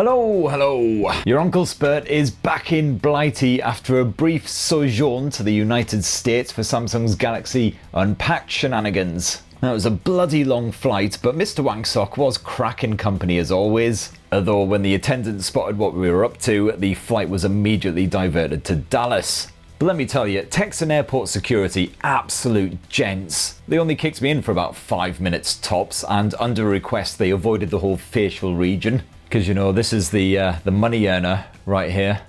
Hello! Your Uncle Spurt is back in Blighty after a brief sojourn to the United States for Samsung's Galaxy Unpacked shenanigans. Now, it was a bloody long flight, but Mr. Wangsock was cracking company as always. Although when the attendant spotted what we were up to, the flight was immediately diverted to Dallas. But let me tell you, techs and airport security, absolute gents. They only kicked me in for about 5 minutes tops, and under request they avoided the whole facial region. Because, you know, this is the money earner right here.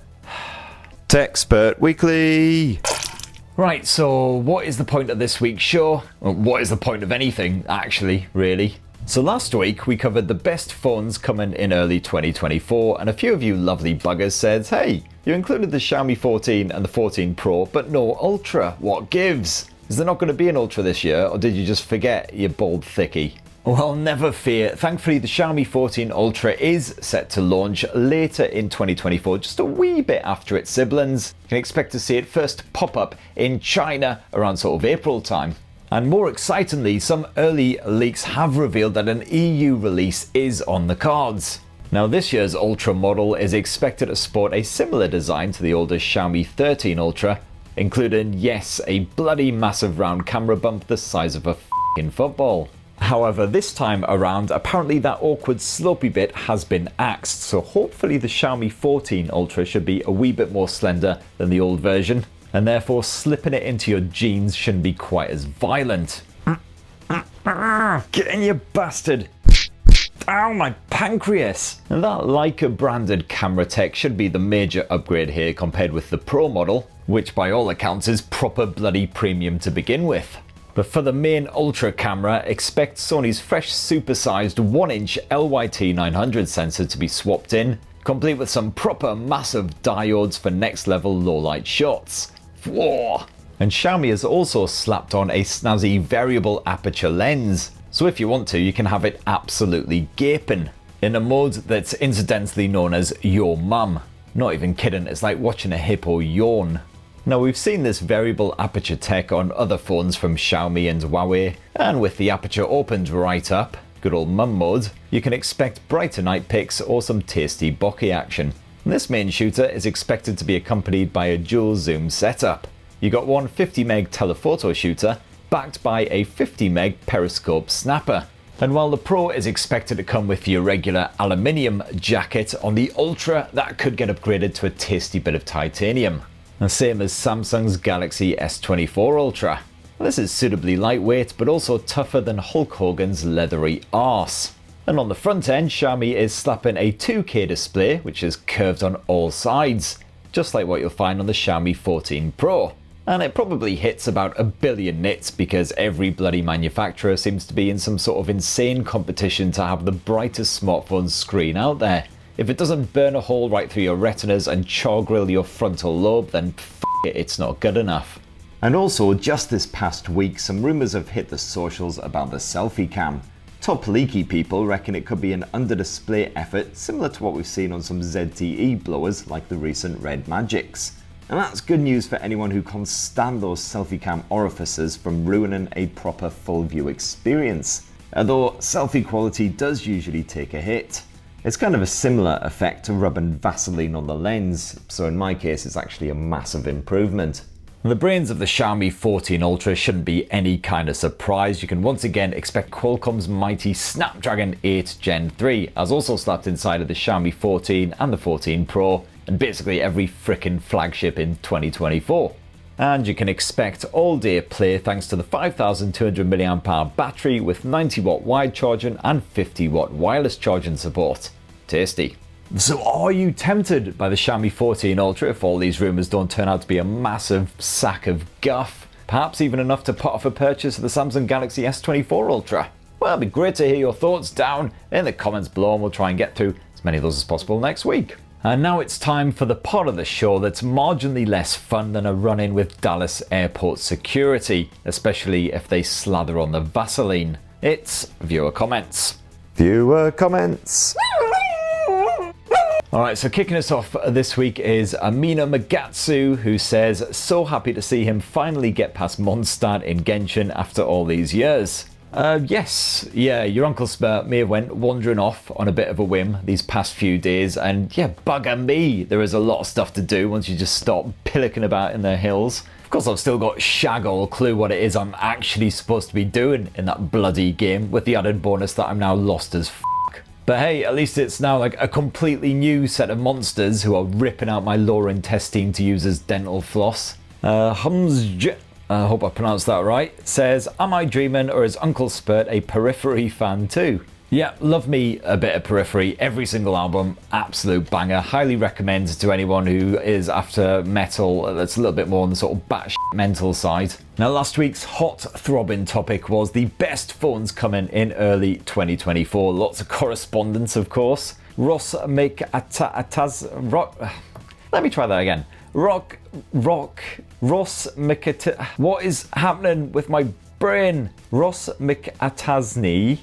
Techspert Weekly! Right, so what is the point of this week's show? Well, what is the point of anything, actually, really? So last week we covered the best phones coming in early 2024, and a few of you lovely buggers said, hey, you included the Xiaomi 14 and the 14 Pro, but no Ultra, what gives? Is there not going to be an Ultra this year, or did you just forget, you bald thickie? Well, never fear. Thankfully, the Xiaomi 14 Ultra is set to launch later in 2024, just a wee bit after its siblings. You can expect to see it first pop up in China around sort of April time. And more excitingly, some early leaks have revealed that an EU release is on the cards. Now, this year's Ultra model is expected to sport a similar design to the older Xiaomi 13 Ultra, including, yes, a bloody massive round camera bump the size of a f***ing football. However, this time around, apparently that awkward slopey bit has been axed, so hopefully the Xiaomi 14 Ultra should be a wee bit more slender than the old version, and therefore slipping it into your jeans shouldn't be quite as violent. Get in, you bastard! Ow, my pancreas! And that Leica branded camera tech should be the major upgrade here compared with the Pro model, which by all accounts is proper bloody premium to begin with. But for the main Ultra camera, expect Sony's fresh supersized 1-inch LYT900 sensor to be swapped in, complete with some proper massive diodes for next level low light shots. Whoa! And Xiaomi has also slapped on a snazzy variable aperture lens, so if you want to, you can have it absolutely gaping, in a mode that's incidentally known as Your Mum. Not even kidding, it's like watching a hippo yawn. Now, we've seen this variable aperture tech on other phones from Xiaomi and Huawei, and with the aperture opened right up, good old mum mode, you can expect brighter night pics or some tasty bokeh action. And this main shooter is expected to be accompanied by a dual zoom setup. You got one 50meg telephoto shooter, backed by a 50meg periscope snapper. And while the Pro is expected to come with your regular aluminium jacket, on the Ultra that could get upgraded to a tasty bit of titanium. The same as Samsung's Galaxy S24 Ultra. This is suitably lightweight, but also tougher than Hulk Hogan's leathery arse. And on the front end, Xiaomi is slapping a 2K display, which is curved on all sides, just like what you'll find on the Xiaomi 14 Pro. And it probably hits about 1 billion nits because every bloody manufacturer seems to be in some sort of insane competition to have the brightest smartphone screen out there. If it doesn't burn a hole right through your retinas and char grill your frontal lobe, then it's not good enough. And also, just this past week, some rumours have hit the socials about the selfie cam. Top leaky people reckon it could be an under-display effort similar to what we've seen on some ZTE blowers like the recent Red Magics. And that's good news for anyone who can't stand those selfie cam orifices from ruining a proper full view experience. Although selfie quality does usually take a hit. It's kind of a similar effect to rubbing Vaseline on the lens, so in my case it's actually a massive improvement. The brains of the Xiaomi 14 Ultra shouldn't be any kind of surprise. You can once again expect Qualcomm's mighty Snapdragon 8 Gen 3, as also slapped inside of the Xiaomi 14 and the 14 Pro, and basically every frickin' flagship in 2024. And you can expect all-day play thanks to the 5200 mAh battery with 90W wide charging and 50W wireless charging support. Tasty. So are you tempted by the Xiaomi 14 Ultra if all these rumours don't turn out to be a massive sack of guff? Perhaps even enough to pot off a purchase of the Samsung Galaxy S24 Ultra? Well, it'd be great to hear your thoughts down in the comments below, and we'll try and get through as many of those as possible next week. And now it's time for the part of the show that's marginally less fun than a run-in with Dallas airport security, especially if they slather on the Vaseline. It's viewer comments. Viewer comments. Alright, so kicking us off this week is Amina Magatsu, who says, so happy to see him finally get past Mondstadt in Genshin after all these years. Yes, yeah, your Uncle Spurt may have went wandering off on a bit of a whim these past few days, and yeah, bugger me, there is a lot of stuff to do once you just stop pillicking about in the hills. Of course, I've still got shag all clue what it is I'm actually supposed to be doing in that bloody game, with the added bonus that I'm now lost as f***. But hey, at least it's now like a completely new set of monsters who are ripping out my lower intestine to use as dental floss. I hope I pronounced that right, says, am I dreaming or is Uncle Spurt a Periphery fan too? Yeah, love me a bit of Periphery, every single album, absolute banger. Highly recommend to anyone who is after metal that's a little bit more on the sort of batshit mental side. Now, last week's hot throbbing topic was the best phones coming in early 2024. Lots of correspondence, of course. Let me try that again. What is happening with my brain? Ross Mikatasny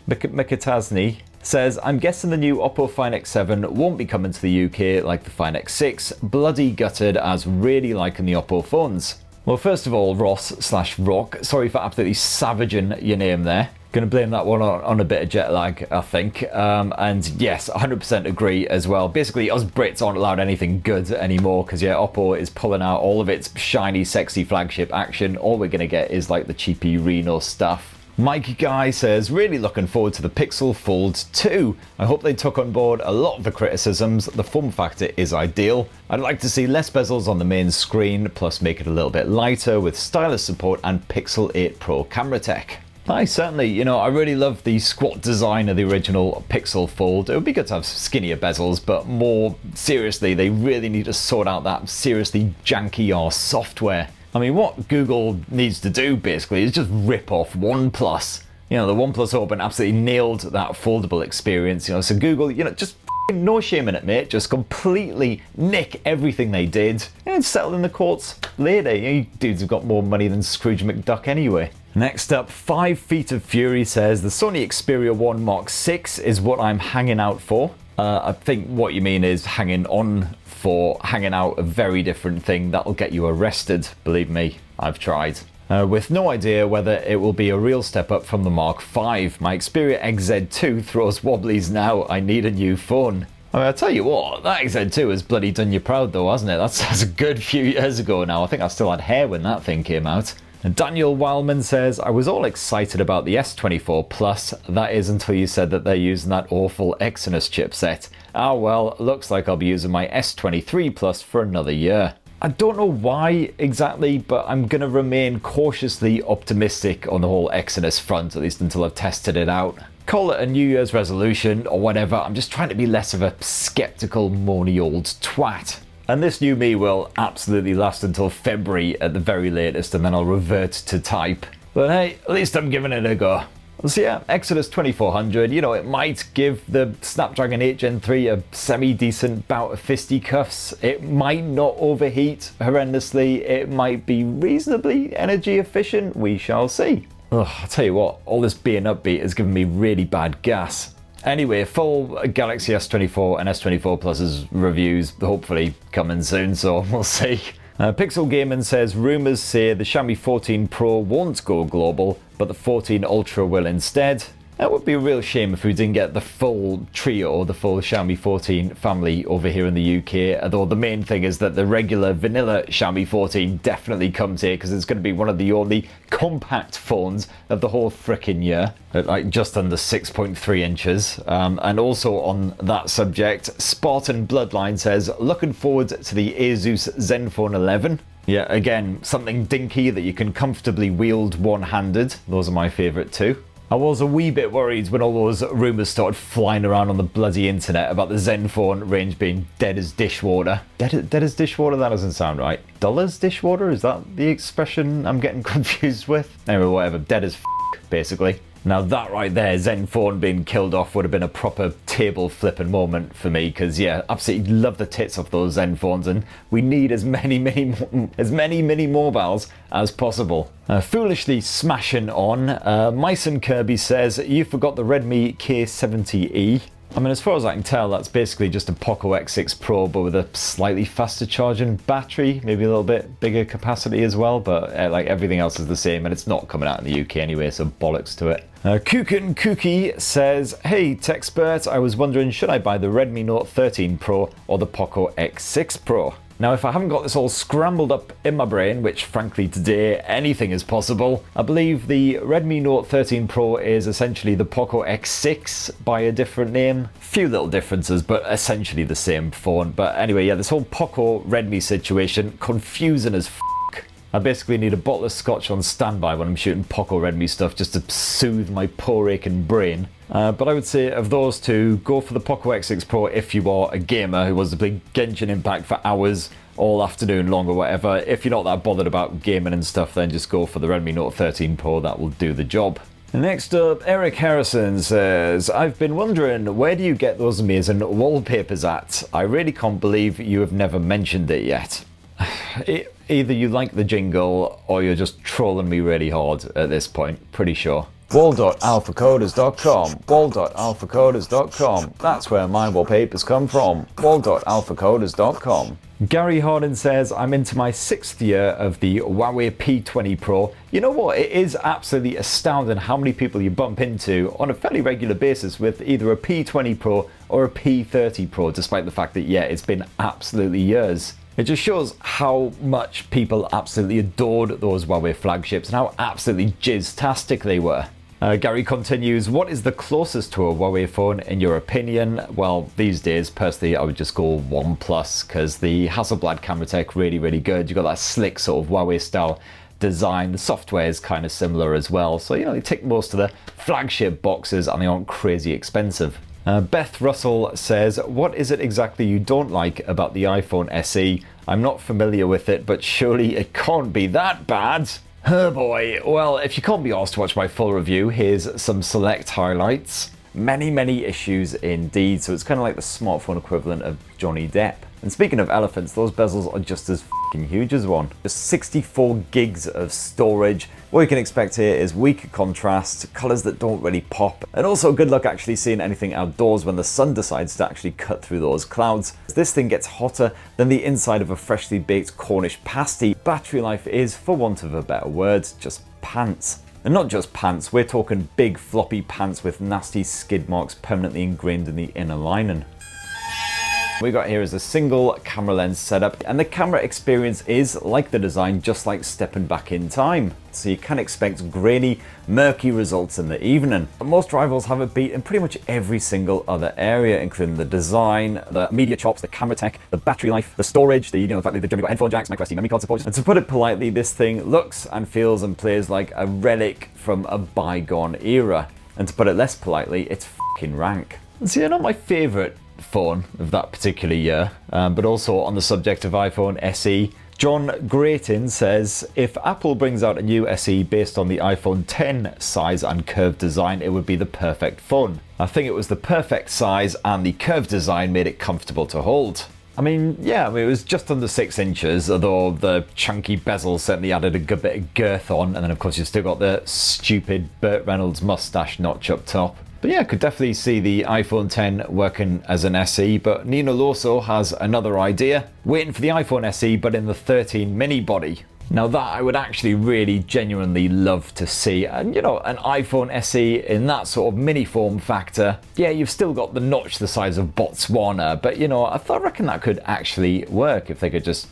says, I'm guessing the new Oppo Find X7 won't be coming to the UK like the Find X6. Bloody gutted, as really liking the Oppo phones. Well, first of all, Ross/Rock, sorry for absolutely savaging your name there. Gonna blame that one on a bit of jet lag, I think. And yes, 100% agree as well. Basically, us Brits aren't allowed anything good anymore because, yeah, Oppo is pulling out all of its shiny, sexy flagship action. All we're gonna get is like the cheapy Reno stuff. Mike Guy says, really looking forward to the Pixel Fold 2. I hope they took on board a lot of the criticisms. The form factor is ideal. I'd like to see less bezels on the main screen, plus make it a little bit lighter with stylus support and Pixel 8 Pro camera tech. I certainly, I really love the squat design of the original Pixel Fold. It would be good to have skinnier bezels, but more seriously, they really need to sort out that seriously janky arse software. I mean, what Google needs to do, basically, is just rip off OnePlus. The OnePlus Open absolutely nailed that foldable experience, so Google, just no shame in it, mate. Just completely nick everything they did and settle in the courts later. You dudes have got more money than Scrooge McDuck anyway. Next up, 5 Feet of Fury says, the Sony Xperia 1 Mark 6 is what I'm hanging out for. I think what you mean is hanging on for. Hanging out, a very different thing. That'll get you arrested. Believe me, I've tried. With no idea whether it will be a real step up from the Mark 5. My Xperia XZ2 throws wobblies now. I need a new phone. I mean, I'll tell you what, that XZ2 has bloody done you proud though, hasn't it? That's a good few years ago now. I think I still had hair when that thing came out. And Daniel Wildman says, I was all excited about the S24 Plus. That is until you said that they're using that awful Exynos chipset. Ah well, looks like I'll be using my S23 Plus for another year. I don't know why exactly, but I'm going to remain cautiously optimistic on the whole Exynos front, at least until I've tested it out. Call it a New Year's resolution or whatever. I'm just trying to be less of a skeptical, moany old twat. And this new me will absolutely last until February at the very latest, and then I'll revert to type. But hey, at least I'm giving it a go. So yeah, Exynos 2400, it might give the Snapdragon 8 Gen 3 a semi-decent bout of fisticuffs. It might not overheat horrendously. It might be reasonably energy efficient. We shall see. Ugh, I'll tell you what, all this being upbeat has given me really bad gas. Anyway, full Galaxy S24 and S24 Plus's reviews hopefully coming soon, so we'll see. Pixel Gaming says, rumours say the Xiaomi 14 Pro won't go global, but the 14 Ultra will instead. That would be a real shame if we didn't get the full trio, the full Xiaomi 14 family over here in the UK, although the main thing is that the regular vanilla Xiaomi 14 definitely comes here because it's going to be one of the only compact phones of the whole frickin' year, at like just under 6.3 inches. And also on that subject, Spartan Bloodline says, looking forward to the Asus Zenfone 11. Yeah, again, something dinky that you can comfortably wield one-handed. Those are my favourite too. I was a wee bit worried when all those rumours started flying around on the bloody internet about the Zenfone range being dead as dishwater. Dead as dishwater? That doesn't sound right. Dull as dishwater? Is that the expression I'm getting confused with? Anyway, whatever. Dead as basically. Now that right there, Zenfone being killed off would have been a proper table flipping moment for me, because yeah, absolutely love the tits of those Zenfones, and we need as many mini mobiles as possible. Foolishly smashing on, Myson Kirby says, you forgot the Redmi K70e. I mean, as far as I can tell, that's basically just a Poco X6 Pro, but with a slightly faster charging battery, maybe a little bit bigger capacity as well, but like everything else is the same, and it's not coming out in the UK anyway, so bollocks to it. Kukin Kookie says, hey Techspert, I was wondering should I buy the Redmi Note 13 Pro or the Poco X6 Pro? Now if I haven't got this all scrambled up in my brain, which frankly today anything is possible, I believe the Redmi Note 13 Pro is essentially the Poco X6 by a different name. Few little differences, but essentially the same phone. But anyway, yeah, this whole Poco Redmi situation, confusing as I basically need a bottle of scotch on standby when I'm shooting Poco Redmi stuff just to soothe my poor aching brain. But I would say of those two, go for the Poco X6 Pro if you are a gamer who wants to play Genshin Impact for hours all afternoon long or whatever. If you're not that bothered about gaming and stuff, then just go for the Redmi Note 13 Pro, that will do the job. Next up, Eric Harrison says, I've been wondering, where do you get those amazing wallpapers at? I really can't believe you have never mentioned it yet. Either you like the jingle or you're just trolling me really hard at this point, pretty sure. Wall.alphacoders.com, wall.alphacoders.com, that's where my wallpapers come from, wall.alphacoders.com. Gary Harden says, I'm into my 6th year of the Huawei P20 Pro. You know what, it is absolutely astounding how many people you bump into on a fairly regular basis with either a P20 Pro or a P30 Pro, despite the fact that, yeah, it's been absolutely years. It just shows how much people absolutely adored those Huawei flagships and how absolutely jizz-tastic they were. Gary continues, what is the closest to a Huawei phone in your opinion? Well, these days, personally, I would just go OnePlus because the Hasselblad camera tech really, really good. You've got that slick sort of Huawei style design. The software is kind of similar as well. So, you know, they tick most of the flagship boxes and they aren't crazy expensive. Beth Russell says, what is it exactly you don't like about the iPhone SE? I'm not familiar with it, but surely it can't be that bad. Oh boy. Well, if you can't be asked to watch my full review, here's some select highlights. Many issues indeed, so it's kind of like the smartphone equivalent of Johnny Depp. And speaking of elephants, those bezels are just as f***ing huge as one. Just 64 gigs of storage. What you can expect here is weaker contrast, colours that don't really pop, and also good luck actually seeing anything outdoors when the sun decides to actually cut through those clouds. This thing gets hotter than the inside of a freshly baked Cornish pasty. Battery life is, for want of a better word, just pants. And not just pants, we're talking big floppy pants with nasty skid marks permanently ingrained in the inner lining. What we got here is a single camera lens setup, and the camera experience is, like the design, just like stepping back in time. So you can expect grainy, murky results in the evening. Most rivals have it beat in pretty much every single other area, including the design, the media chops, the camera tech, the battery life, the storage, the fact that they've got headphone jacks, microSD memory card support. And to put it politely, this thing looks and feels and plays like a relic from a bygone era. And to put it less politely, it's fucking rank. And see, not my favourite phone of that particular year, but also on the subject of iPhone SE, John Grayton says, if Apple brings out a new SE based on the iPhone 10 size and curved design, it would be the perfect phone. I think it was the perfect size and the curved design made it comfortable to hold. I mean, yeah, it was just under 6 inches, although the chunky bezel certainly added a good bit of girth on, and then of course you've still got the stupid Burt Reynolds mustache notch up top. But yeah, I could definitely see the iPhone 10 working as an SE, but Nino Loso has another idea. Waiting for the iPhone SE, but in the 13 mini body. Now that I would actually really genuinely love to see. And an iPhone SE in that sort of mini form factor. Yeah, you've still got the notch the size of Botswana, but I reckon that could actually work if they could just,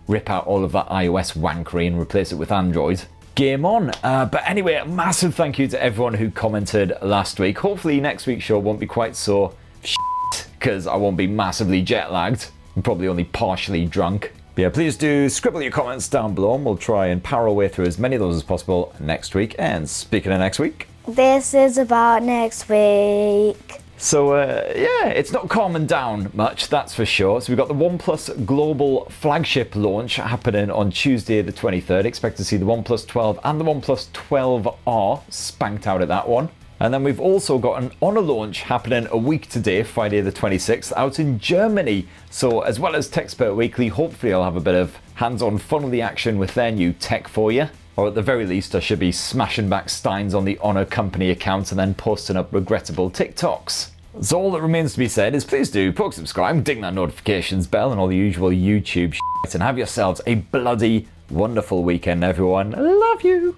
rip out all of that iOS wankery and replace it with Android. Game on. But anyway, a massive thank you to everyone who commented last week. Hopefully next week's show won't be quite so shit, because I won't be massively jet lagged. I'm probably only partially drunk. But yeah, please do scribble your comments down below and we'll try and power our way through as many of those as possible next week. And speaking of next week, this is about next week. So yeah, it's not calming down much, that's for sure. So we've got the OnePlus global flagship launch happening on Tuesday the 23rd. Expect to see the OnePlus 12 and the OnePlus 12R spanked out at that one. And then we've also got an Honor launch happening a week today, Friday the 26th, out in Germany. So as well as Techspert Weekly, hopefully I'll have a bit of hands-on fun of the action with their new tech for you. Or at the very least, I should be smashing back steins on the Honor company account and then posting up regrettable TikToks. So all that remains to be said is please do poke subscribe, ding that notifications bell and all the usual YouTube shit, and have yourselves a bloody wonderful weekend, everyone. Love you!